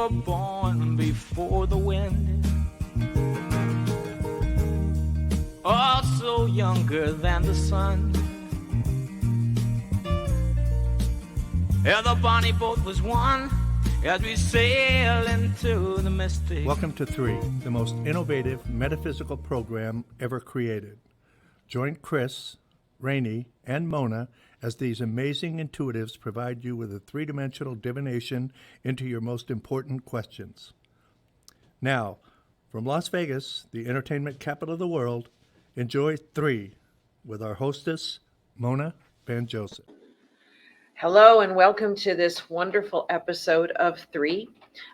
were born before the wind, also younger than the sun. Yeah, the bonnie boat was one as we sail into the mystic. Welcome to 3, the most innovative metaphysical program ever created. Join Chris, Rainey, and Mona as these amazing intuitives provide you with a three-dimensional divination into your most important questions. Now, from Las Vegas, the entertainment capital of the world, enjoy 3 with our hostess, Mona Van Joseph. Hello and welcome to this wonderful episode of 3.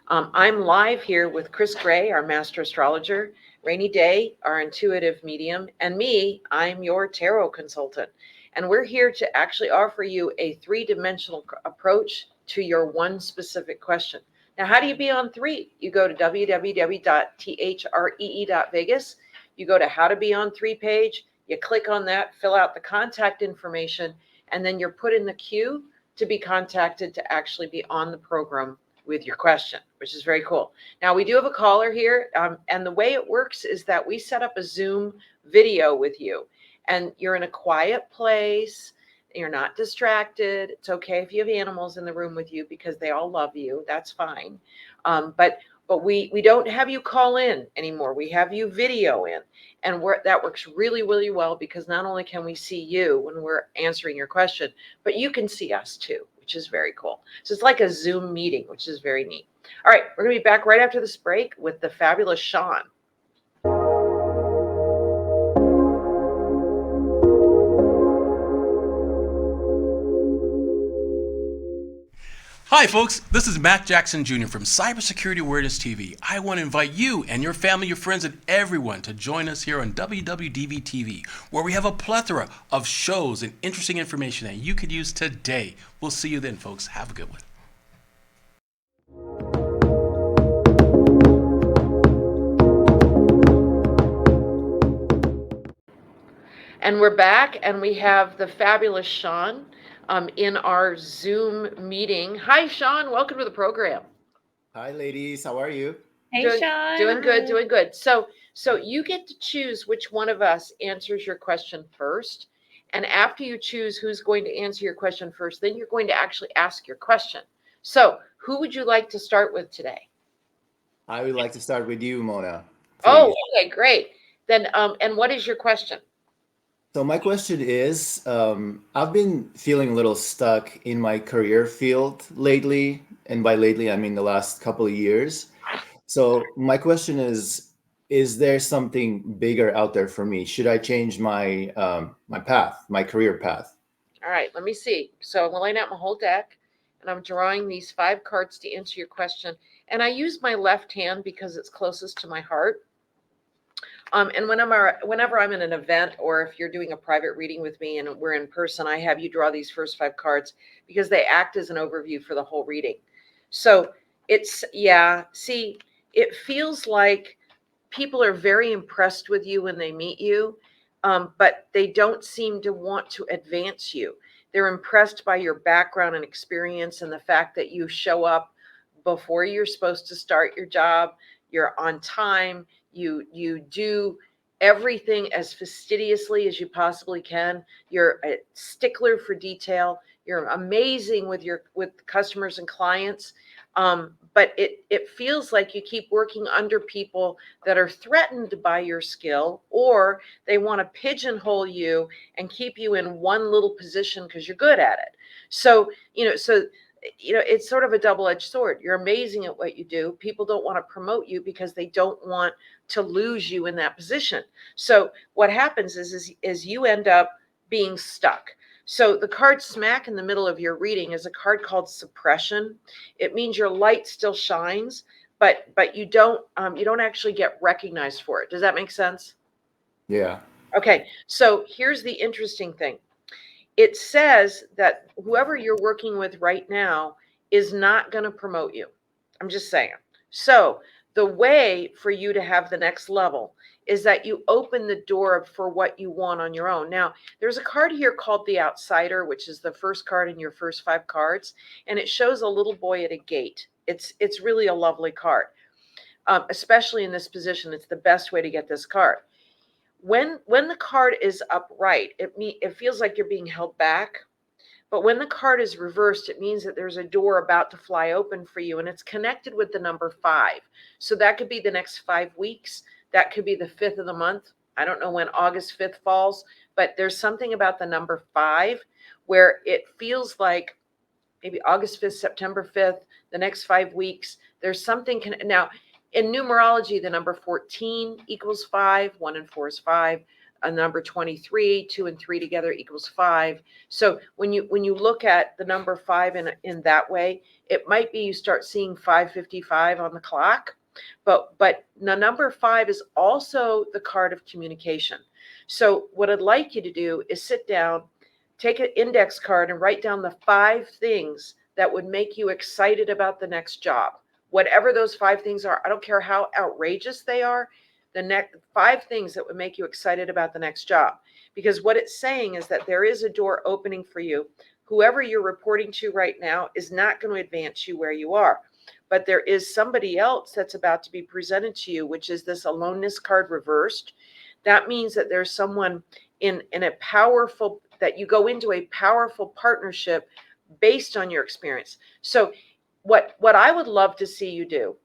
I'm live here with Chris Gray, our master astrologer, Rainy Day, our intuitive medium, and me, I'm your tarot consultant. And we're here to actually offer you a 3-dimensional approach to your one specific question. Now, how do you be on 3? You go to www.three.vegas. You go to How to Be on 3 page. You click on that, fill out the contact information, and then you're put in the queue to be contacted to actually be on the program with your question, which is very cool. Now, we do have a caller here, and the way it works is that we set up a Zoom video with you, and you're in a quiet place. You're not distracted. It's okay if you have animals in the room with you because they all love you. That's fine. But we don't have you call in anymore. We have you video in. And that works really, really well because not only can we see you when we're answering your question, but you can see us too, which is very cool. So it's like a Zoom meeting, which is very neat. All right, we're going to be back right after this break with the fabulous Sean. Hi folks, this is Matt Jackson Jr. from Cybersecurity Awareness TV. I want to invite you and your family, your friends, and everyone to join us here on WWDBTV, where we have a plethora of shows and interesting information that you could use today. We'll see you then, folks. Have a good one. And we're back, and we have the fabulous Sean in our Zoom meeting. Hi, Sean. Welcome to the program. Hi, ladies. How are you? Hey, Sean. Doing good, doing good. So you get to choose which one of us answers your question first. And after you choose who's going to answer your question first, then you're going to actually ask your question. So who would you like to start with today? I would like to start with you, Mona. Oh, okay, great. Then, and what is your question? So my question is, I've been feeling a little stuck in my career field lately. And by lately, I mean the last couple of years. So my question is there something bigger out there for me? Should I change my my career path? All right, let me see. So I'm laying out my whole deck, and I'm drawing these 5 cards to answer your question. And I use my left hand because it's closest to my heart. And whenever I'm in an event, or if you're doing a private reading with me and we're in person, I have you draw these first 5 cards because they act as an overview for the whole reading. So it's, see, it feels like people are very impressed with you when they meet you, but they don't seem to want to advance you. They're impressed by your background and experience and the fact that you show up before you're supposed to start your job. You're on time. You do everything as fastidiously as you possibly can. You're a stickler for detail. You're amazing with customers and clients. But it feels like you keep working under people that are threatened by your skill, or they want to pigeonhole you and keep you in one little position because you're good at it. So it's sort of a double-edged sword. You're amazing at what you do. People don't want to promote you because they don't want to lose you in that position. So what happens is you end up being stuck. So the card smack in the middle of your reading is a card called suppression. It means your light still shines, but you don't actually get recognized for it. Does that make sense? Yeah. Okay. So here's the interesting thing. It says that whoever you're working with right now is not going to promote you. I'm just saying. So the way for you to have the next level is that you open the door for what you want on your own. Now, there's a card here called the Outsider, which is the first card in your first 5 cards, and it shows a little boy at a gate. It's really a lovely card, especially in this position. It's the best way to get this card. When the card is upright, it feels like you're being held back. But when the card is reversed, it means that there's a door about to fly open for you, and it's connected with the number 5. So that could be the next 5 weeks. That could be the 5th of the month. I don't know when August 5th falls, but there's something about the number 5 where it feels like maybe August 5th, September 5th, the next 5 weeks. There's something. Now, in numerology, the number 14 equals 5. 1 and 4 is 5. A number 23, 2 and 3 together equals 5. So when you look at the number 5 in that way, it might be you start seeing 5:55 on the clock. But the number 5 is also the card of communication. So what I'd like you to do is sit down, take an index card, and write down the 5 things that would make you excited about the next job. Whatever those 5 things are, I don't care how outrageous they are. The next 5 things that would make you excited about the next job. Because what it's saying is that there is a door opening for you. Whoever you're reporting to right now is not going to advance you where you are. But there is somebody else that's about to be presented to you, which is this aloneness card reversed. That means that there's someone in a powerful, that you go into a powerful partnership based on your experience. So what I would love to see you do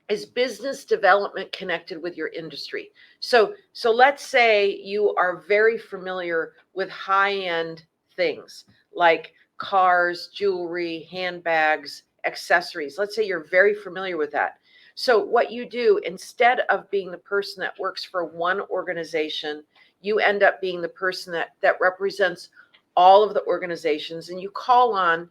is business development connected with your industry. So let's say you are very familiar with high-end things like cars, jewelry, handbags, accessories. Let's say you're very familiar with that. So what you do, instead of being the person that works for one organization, you end up being the person that represents all of the organizations, and you call on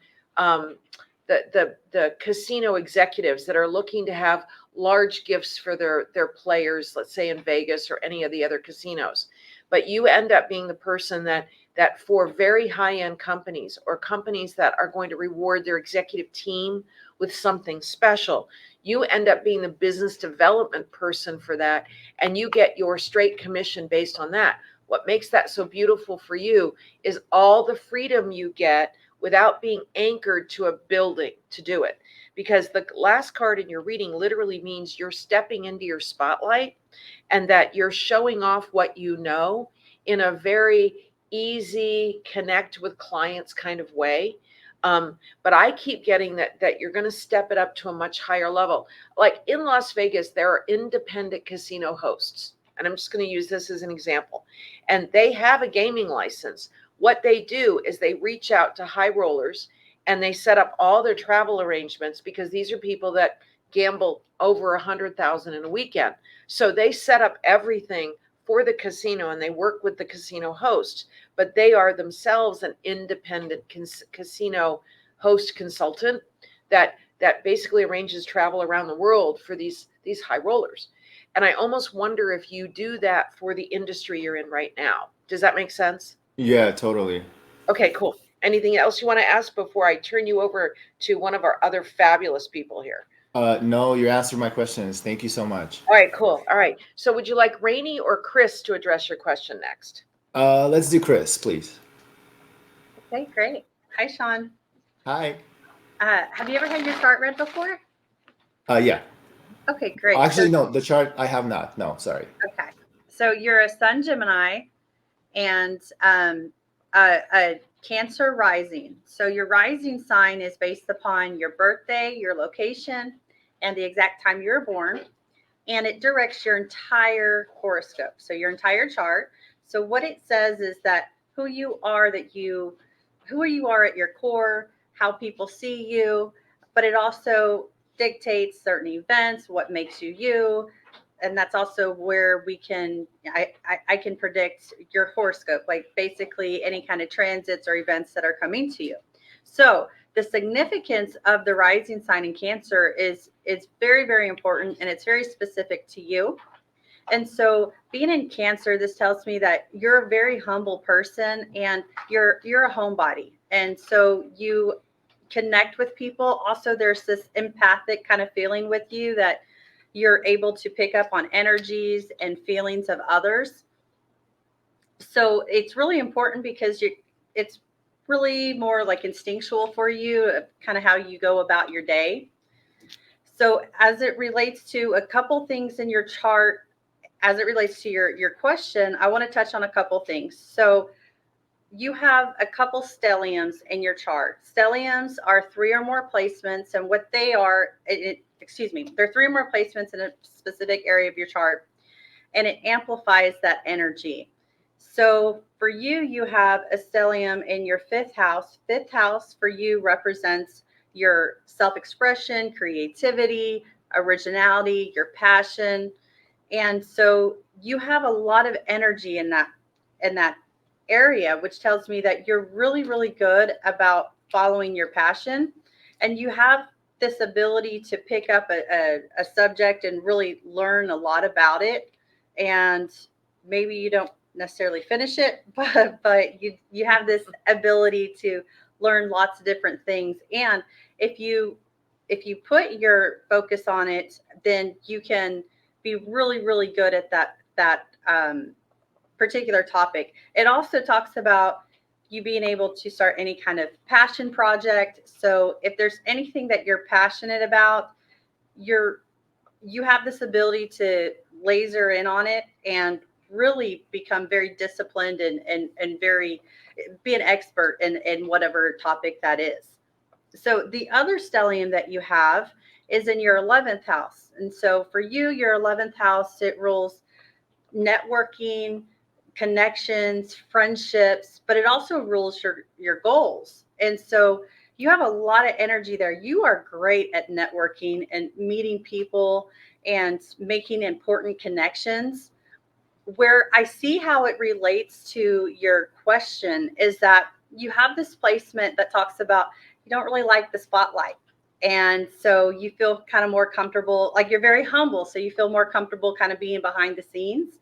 the casino executives that are looking to have large gifts for their players, let's say in Vegas or any of the other casinos. But you end up being the person that for very high-end companies or companies that are going to reward their executive team with something special, you end up being the business development person for that, and you get your straight commission based on that. What makes that so beautiful for you is all the freedom you get without being anchored to a building to do it. Because the last card in your reading literally means you're stepping into your spotlight and that you're showing off what you know in a very easy, connect with clients kind of way. But I keep getting that you're going to step it up to a much higher level. Like in Las Vegas, there are independent casino hosts. And I'm just going to use this as an example. And they have a gaming license. What they do is they reach out to high rollers and they set up all their travel arrangements, because these are people that gamble over $100,000 in a weekend. So they set up everything for the casino and they work with the casino host, but they are themselves an independent casino host consultant that basically arranges travel around the world for these high rollers. And I almost wonder if you do that for the industry you're in right now. Does that make sense? Yeah, totally. Okay, cool. Anything else you want to ask before I turn you over to one of our other fabulous people here? No, you answered my questions. Thank you so much. All right, cool. All right. So would you like Rainey or Chris to address your question next? Let's do Chris, please. Okay, great. Hi, Sean. Hi. Have you ever had your chart read before? Yeah. Okay, great. Actually, no, the chart I have not. No, sorry. Okay. So you're a Sun Gemini and a Cancer rising. So your rising sign is based upon your birthday, your location, and the exact time you were born. And it directs your entire horoscope. So your entire chart. So what it says is that who you are at your core, how people see you, but it also dictates certain events, what makes you you. And that's also where I can predict your horoscope, like basically any kind of transits or events that are coming to you. So the significance of the rising sign in Cancer is very, very important, and it's very specific to you. And so being in Cancer, this tells me that you're a very humble person and you're a homebody. And so you connect with people. Also, there's this empathic kind of feeling with you that You're able to pick up on energies and feelings of others. So it's really important because it's really more like instinctual for you, kind of how you go about your day. So as it relates to a couple things in your chart, as it relates to your question, I want to touch on a couple things. So you have a couple stelliums in your chart. Stelliums are 3 or more placements, and what they are, they're 3 or more placements in a specific area of your chart, and it amplifies that energy. So for you, you have a stellium in your 5th house. 5th house for you represents your self-expression, creativity, originality, your passion. And so you have a lot of energy in that area, which tells me that you're really, really good about following your passion. And you have this ability to pick up a subject and really learn a lot about it. And maybe you don't necessarily finish it, but you have this ability to learn lots of different things. And if you put your focus on it, then you can be really, really good at that particular topic. It also talks about you being able to start any kind of passion project. So if there's anything that you're passionate about, you have this ability to laser in on it and really become very disciplined and very be an expert in whatever topic that is. So the other stellium that you have is in your 11th house. And so for you, your 11th house, it rules networking, connections, friendships, but it also rules your goals. And so you have a lot of energy there. You are great at networking and meeting people and making important connections. Where I see how it relates to your question is that you have this placement that talks about you don't really like the spotlight. And so you feel kind of more comfortable, like you're very humble. So you feel more comfortable kind of being behind the scenes.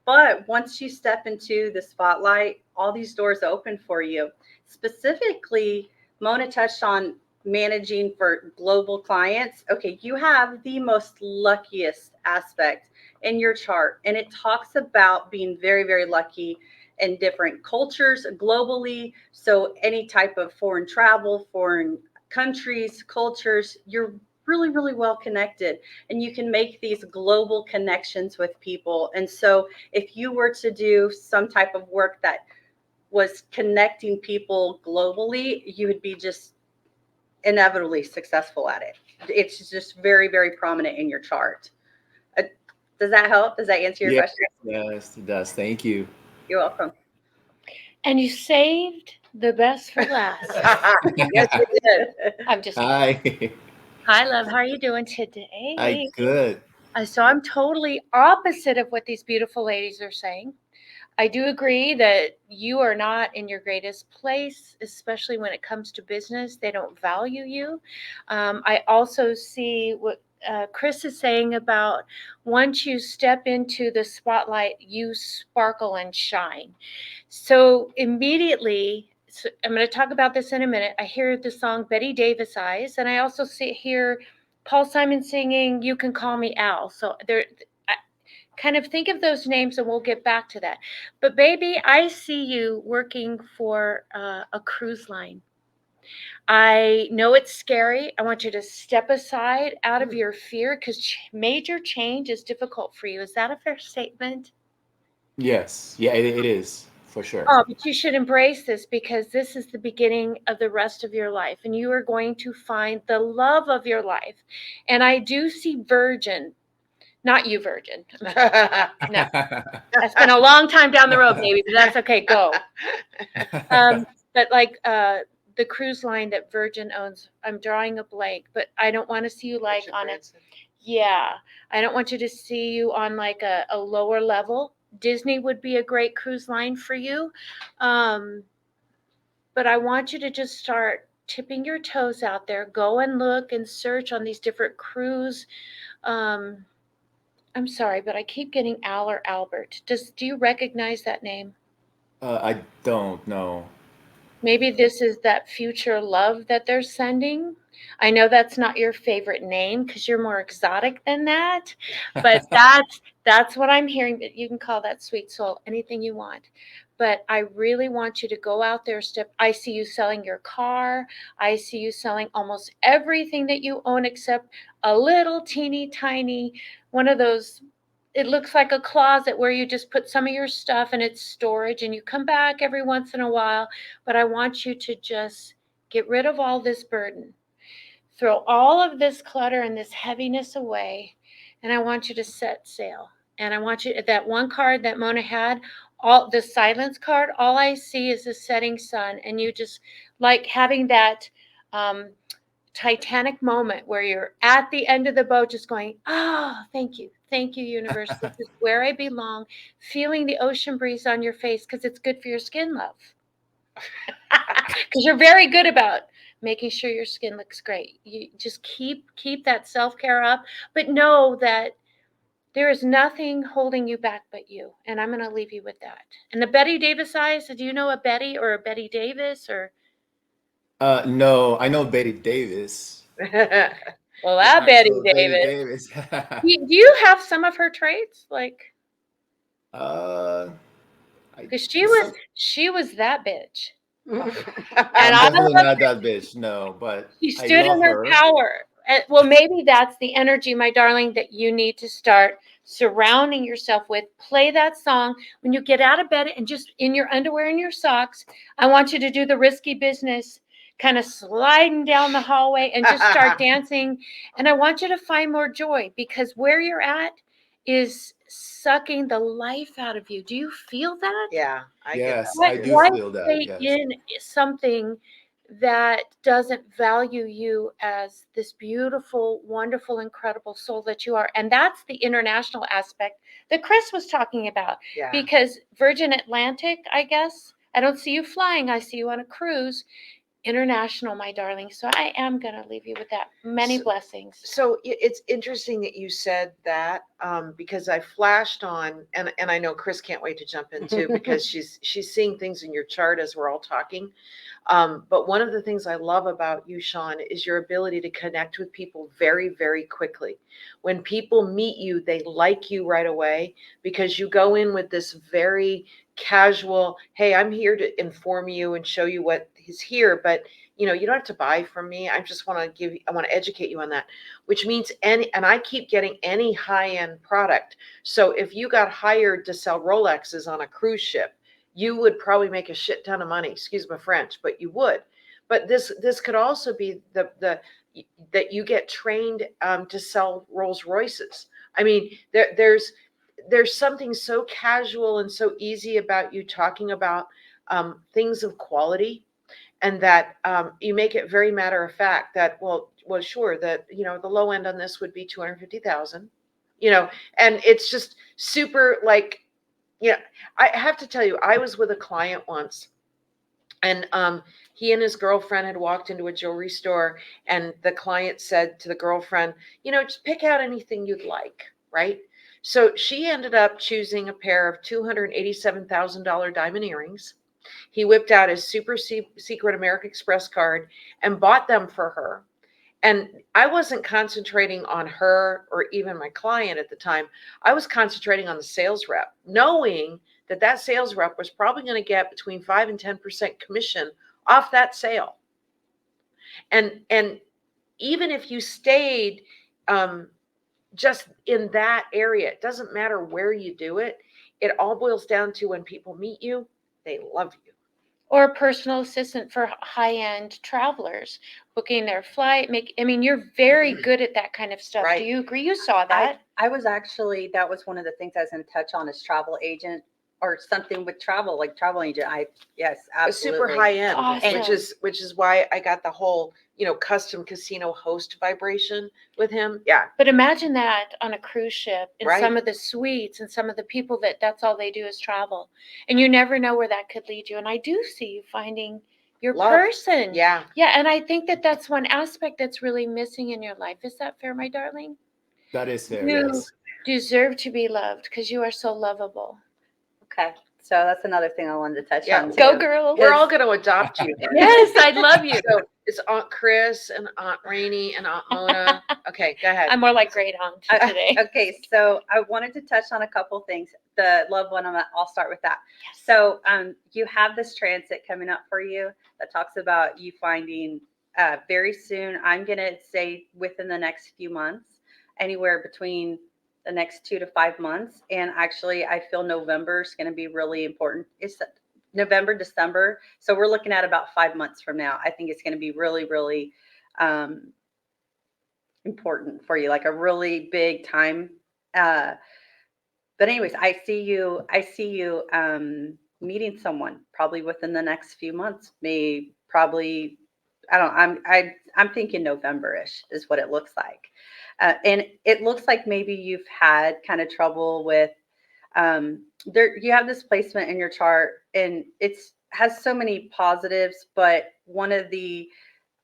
But once you step into the spotlight, all these doors open for you. Specifically, Mona touched on managing for global clients. Okay, you have the most luckiest aspect in your chart, and it talks about being very, very lucky in different cultures globally. So any type of foreign travel, foreign countries, cultures, you're really, really well connected, and you can make these global connections with people. And so if you were to do some type of work that was connecting people globally, you would be just inevitably successful at it. It's just very, very prominent in your chart. Does that help? Does that answer your question? Yes, it does. Thank you. You're welcome. And you saved the best for last. Yes, you did. I'm just Hi. Hi, love. How are you doing today? Hi, good. So I'm totally opposite of what these beautiful ladies are saying. I do agree that you are not in your greatest place, especially when it comes to business. They don't value you. I also see what Chris is saying about once you step into the spotlight, you sparkle and shine. So immediately, so I'm going to talk about this in a minute. I hear the song Betty Davis Eyes, and I also hear Paul Simon singing You Can Call Me Al. So there, kind of think of those names and we'll get back to that. But baby, I see you working for a cruise line. I know it's scary. I want you to step aside out of your fear because major change is difficult for you. Is that a fair statement? Yes. Yeah, it is for sure. Oh, but you should embrace this because this is the beginning of the rest of your life, and you are going to find the love of your life. And I do see virgin, not you, virgin. No, that's been a long time down the road, maybe, but that's okay. Go. But like the cruise line that Virgin owns, I'm drawing a blank, but I don't want to see you like on it. Yeah, I don't want you to see you on like a lower level. Disney would be a great cruise line for you. But I want you to just start tipping your toes out there. Go and look and search on these different cruise. I'm sorry, but I keep getting Al or Albert. Do you recognize that name? I don't know. Maybe this is that future love that they're sending. I know that's not your favorite name because you're more exotic than that, but that's what I'm hearing. But you can call that sweet soul anything you want. But I really want you to go out there. I see you selling your car. I see you selling almost everything that you own except a little teeny tiny one of those. It looks like a closet where you just put some of your stuff and it's storage and you come back every once in a while. But I want you to just get rid of all this burden. Throw all of this clutter and this heaviness away. And I want you to set sail. And I want you, that one card that Mona had, all the silence card, all I see is the setting sun. And you just like having that Titanic moment where you're at the end of the boat just going, oh, thank you. Thank you, universe. This is where I belong. Feeling the ocean breeze on your face because it's good for your skin, love. Because you're very good about making sure your skin looks great. You just keep that self-care up, but know that there is nothing holding you back but you. And I'm going to leave you with that. And the Betty Davis eyes, do you know a Betty or a Betty Davis or? No, I know Betty Davis. Well, The that Betty actual Betty Davis. Davis. Do you have some of her traits? Like, uh, because some, she was that bitch. And I'm I definitely love not that bitch. No, but she I stood love in her her. power. Well, maybe that's the energy, my darling, that you need to start surrounding yourself with. Play that song when you get out of bed and just in your underwear and your socks. I want you to do the risky business, kind of sliding down the hallway and just start dancing. And I want you to find more joy because where you're at is sucking the life out of you. Do you feel that? Yeah, I get that. Yes, I do Why feel that. stay Yes. in something that doesn't value you as this beautiful, wonderful, incredible soul that you are? And that's the international aspect that Chris was talking about. Yeah. Because Virgin Atlantic, I guess, I don't see you flying. I see you on a cruise. International, my darling. So I am going to leave you with that. Many blessings. So it's interesting that you said that because I flashed on, and I know Chris can't wait to jump in too because she's seeing things in your chart as we're all talking. But one of the things I love about you, Sean, is your ability to connect with people very, very quickly. When people meet you, they like you right away because you go in with this very casual, hey, I'm here to inform you and show you what is here, but you don't have to buy from me. I just want to I want to educate you on that, which means and I keep getting any high-end product. So if you got hired to sell Rolexes on a cruise ship, you would probably make a shit ton of money. Excuse my French, but you would. But this could also be the that you get trained to sell Rolls Royces. I mean, there's something so casual and so easy about you talking about things of quality, and that you make it very matter of fact that well sure that the low end on this would be 250,000, and it's just super like. Yeah, I have to tell you, I was with a client once, and he and his girlfriend had walked into a jewelry store, and the client said to the girlfriend, just pick out anything you'd like, right? So she ended up choosing a pair of $287,000 diamond earrings. He whipped out his super secret American Express card and bought them for her. And I wasn't concentrating on her or even my client at the time. I was concentrating on the sales rep, knowing that sales rep was probably going to get between 5 and 10% commission off that sale. And even if you stayed just in that area, it doesn't matter where you do it. It all boils down to when people meet you, they love you. Or a personal assistant for high-end travelers, booking their flight. You're very good at that kind of stuff. Right. Do you agree? You saw that. I was actually, that was one of the things I was in touch on, is travel agent or something with travel, like travel agent. Yes, absolutely. Super high end, Awesome. which is why I got the whole, custom casino host vibration with him. Yeah. But imagine that on a cruise ship and Right. some of the suites and some of the people that's all they do is travel. And you never know where that could lead you. And I do see you finding your Love. person. Yeah. Yeah. And I think that's one aspect that's really missing in your life. Is that fair, my darling? That is fair. You Yes. deserve to be loved because you are so lovable. Okay. So that's another thing I wanted to touch Yeah, on too. Go girls. We're all going to adopt you. Yes, I love you. So it's Aunt Chris and Aunt Rainey and Aunt Mona. Okay, go ahead. I'm more like great aunt today. Okay, so I wanted to touch on a couple things. The love one, I'll start with that. So you have this transit coming up for you that talks about you finding very soon, I'm going to say within the next few months, anywhere between the next 2 to 5 months. And actually, I feel November is going to be really important. It's November, December. So we're looking at about 5 months from now. I think it's going to be really, really important for you, like a really big time. But anyways, I see you meeting someone probably within the next few months. Probably, I don't. I'm thinking November-ish is what it looks like, and it looks like maybe you've had kind of trouble with. There, you have this placement in your chart, and it's has so many positives, but one of the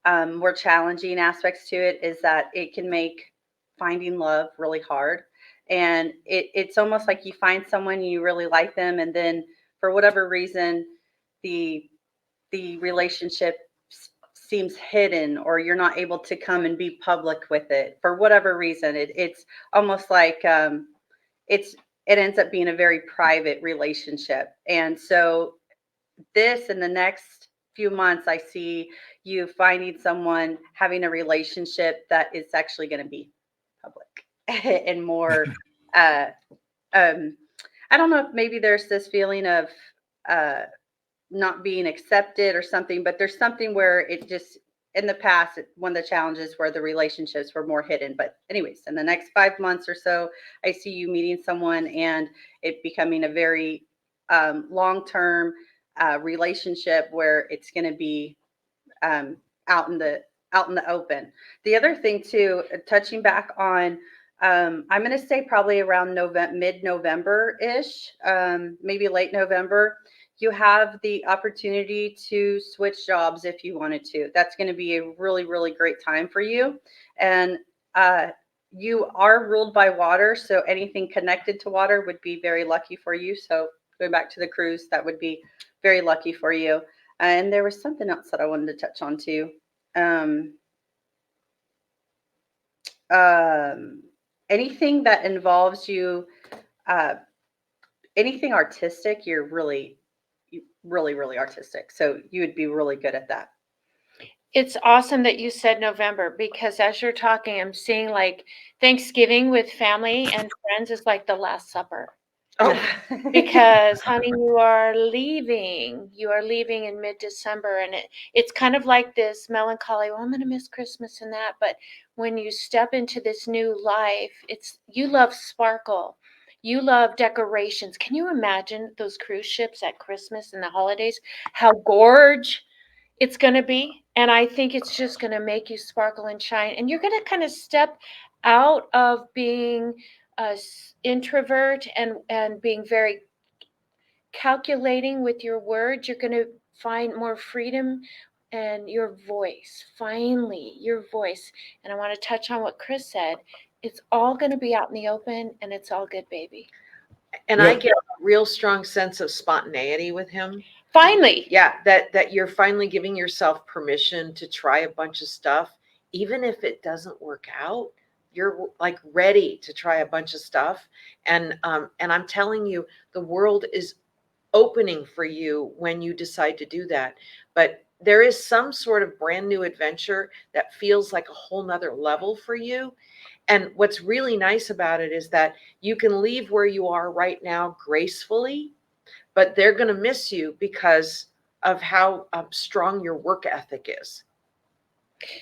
more challenging aspects to it is that it can make finding love really hard. And it's almost like you find someone, you really like them, and then for whatever reason, the relationship seems hidden, or you're not able to come and be public with it for whatever reason. It's almost like it ends up being a very private relationship. And so this in the next few months, I see you finding someone, having a relationship that is actually going to be public and more I don't know if maybe there's this feeling of not being accepted or something, but there's something where it just in the past, one of the challenges where the relationships were more hidden. But anyways, in the next 5 months or so, I see you meeting someone and it becoming a very long-term relationship where it's going to be out in the open. The other thing too, touching back on, I'm going to say probably around mid-November ish, maybe late November. You have the opportunity to switch jobs if you wanted to. That's going to be a really, really great time for you. And you are ruled by water, so anything connected to water would be very lucky for you. So going back to the cruise, that would be very lucky for you. And there was something else that I wanted to touch on too. Anything that involves you, anything artistic, you're really, really artistic. So you would be really good at that. It's awesome that you said November, because as you're talking, I'm seeing like Thanksgiving with family and friends is like the Last Supper. Oh, Because honey, you are leaving in mid-December, and it's kind of like this melancholy, well, I'm going to miss Christmas and that. But when you step into this new life, you love sparkle, you love decorations. Can you imagine those cruise ships at Christmas and the holidays, how gorge it's going to be? And I think it's just going to make you sparkle and shine, and you're going to kind of step out of being introvert and being very calculating with your words. You're going to find more freedom and your voice, finally your voice. And I want to touch on what Chris said. It's all going to be out in the open, and it's all good, baby. and I get a real strong sense of spontaneity with him. Finally. Yeah, that you're finally giving yourself permission to try a bunch of stuff, even if it doesn't work out. You're like ready to try a bunch of stuff, and I'm telling you, the world is opening for you when you decide to do that. But there is some sort of brand new adventure that feels like a whole nother level for you. And what's really nice about it is that you can leave where you are right now gracefully, but they're going to miss you because of how strong your work ethic is.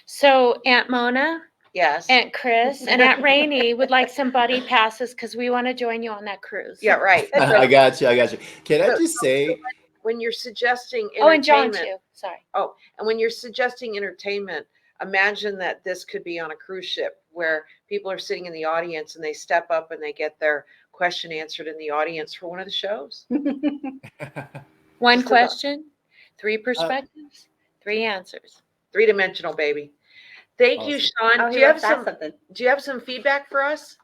So Aunt Mona, Yes. Aunt Chris, and Aunt Rainey would like some buddy passes because we want to join you on that cruise. Yeah, right. I got you. Can I just say, when you're suggesting Oh, and John entertainment, too. Sorry. oh, and when you're suggesting entertainment, imagine that this could be on a cruise ship where people are sitting in the audience and they step up and they get their question answered in the audience for one of the shows. One Just question, 3 perspectives, 3 answers. 3-dimensional, baby. Thank you, Awesome. Sean. Oh, Do you have something? some feedback for us?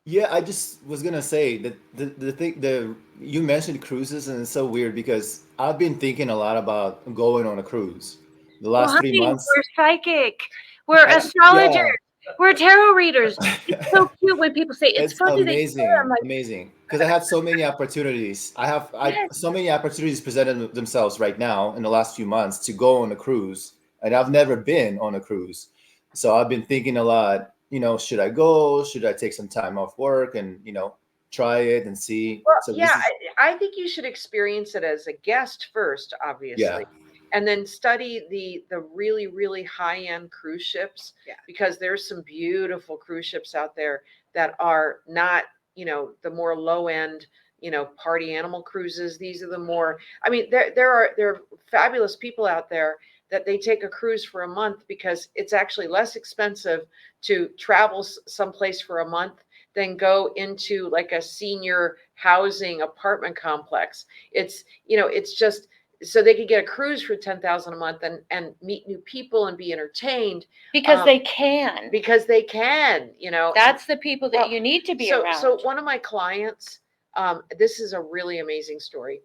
Yeah, I just was gonna say that the thing the you mentioned cruises, and it's so weird because I've been thinking a lot about going on a cruise the Well, last three honey, months. we're psychic. We're astrologers. Yeah, We're tarot readers. It's so cute when people say it's it's funny that you are. I'm amazing, like, amazing. Because I have so many opportunities. I yes, so many opportunities presented themselves right now in the last few months to go on a cruise, and I've never been on a cruise. So I've been thinking a lot. Should I go? Should I take some time off work and try it and see? Well, So yeah, this is I think you should experience it as a guest first, yeah, obviously, and then study the really really high end cruise ships, Yeah. because there's some beautiful cruise ships out there that are not, the more low end, party animal cruises. These are the more. I mean, there are fabulous people out there that they take a cruise for a month because it's actually less expensive to travel someplace for a month than go into like a senior housing apartment complex. It's just so they could get a cruise for 10,000 a month and meet new people and be entertained, because um, they can. because they can. That's the people that Well, you need to be so around. one of my clients, this is a really amazing story.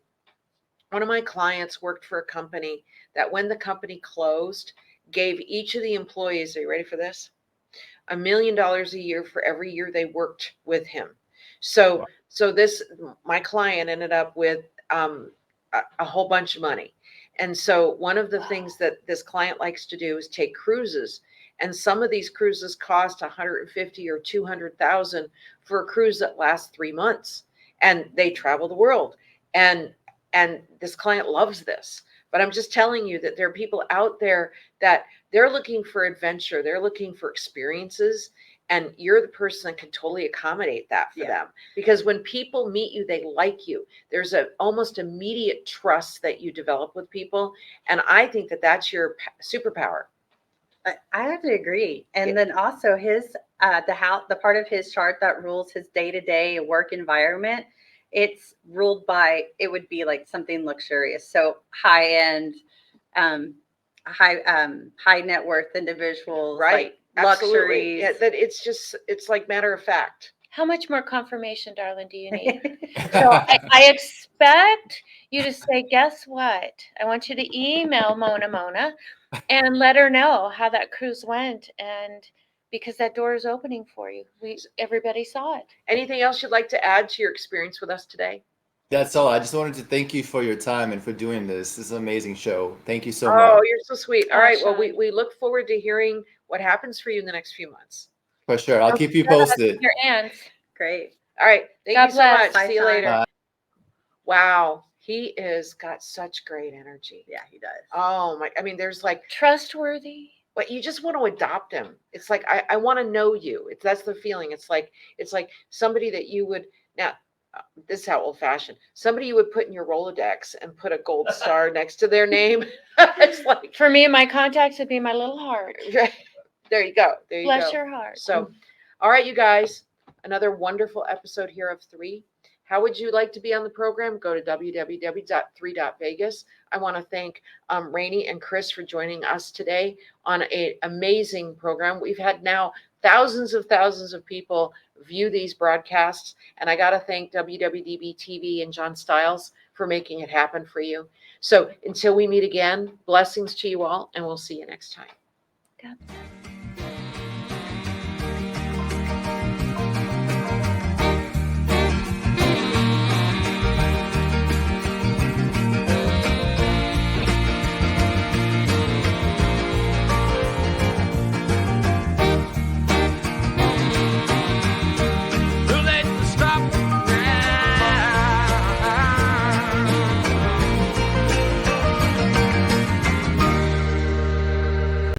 One of my clients worked for a company that when the company closed, gave each of the employees, are you ready for this? $1 million a year for every year they worked with him. So, this my client ended up with a whole bunch of money. And so one of the things that this client likes to do is take cruises. And some of these cruises cost 150 or 200,000 for a cruise that lasts 3 months. And they travel the world. And this client loves this. But I'm just telling you that there are people out there that they're looking for adventure, they're looking for experiences, and you're the person that can totally accommodate that for them. Because when people meet you, they like you. There's a almost immediate trust that you develop with people, and I think that that's your superpower. I have to agree. And then also his the part of his chart that rules his day-to-day work environment, it's ruled by, it would be like something luxurious. So high end, high net worth individuals, Right. like Absolutely. luxuries. Yeah, that it's like matter of fact. How much more confirmation, darling, do you need? So I expect you to say, guess what? I want you to email Mona and let her know how that cruise went, and because that door is opening for you. Everybody saw it. Anything else you'd like to add to your experience with us today? that's all. I just wanted to thank you for your time and for doing this. This is an amazing show. Thank you so much. Oh, you're so sweet. All Oh, right. Well, Sean. we look forward to hearing what happens for you in the next few months. For sure. I'll keep you Yes, posted. your aunts. Great. All right. Thank God you so bless. much. Bye, See you Sean. later. Bye. Wow. He is got such great energy. Yeah, he does. Oh my, I mean, there's like, Trustworthy. but you just want to adopt him. It's like, I want to know you. That's the feeling. It's like somebody that you would now, this is how old fashioned, somebody you would put in your Rolodex and put a gold star next to their name. It's like, For me, my contacts would be my little heart. there you go. There you Bless go. your heart. So, all right, you guys, another wonderful episode here of 3. How would you like to be on the program? Go to www.3.vegas. I want to thank Rainey and Chris for joining us today on an amazing program. We've had now thousands of people view these broadcasts, and I got to thank WWDBTV and John Stiles for making it happen for you. So until we meet again, blessings to you all, and we'll see you next time. God.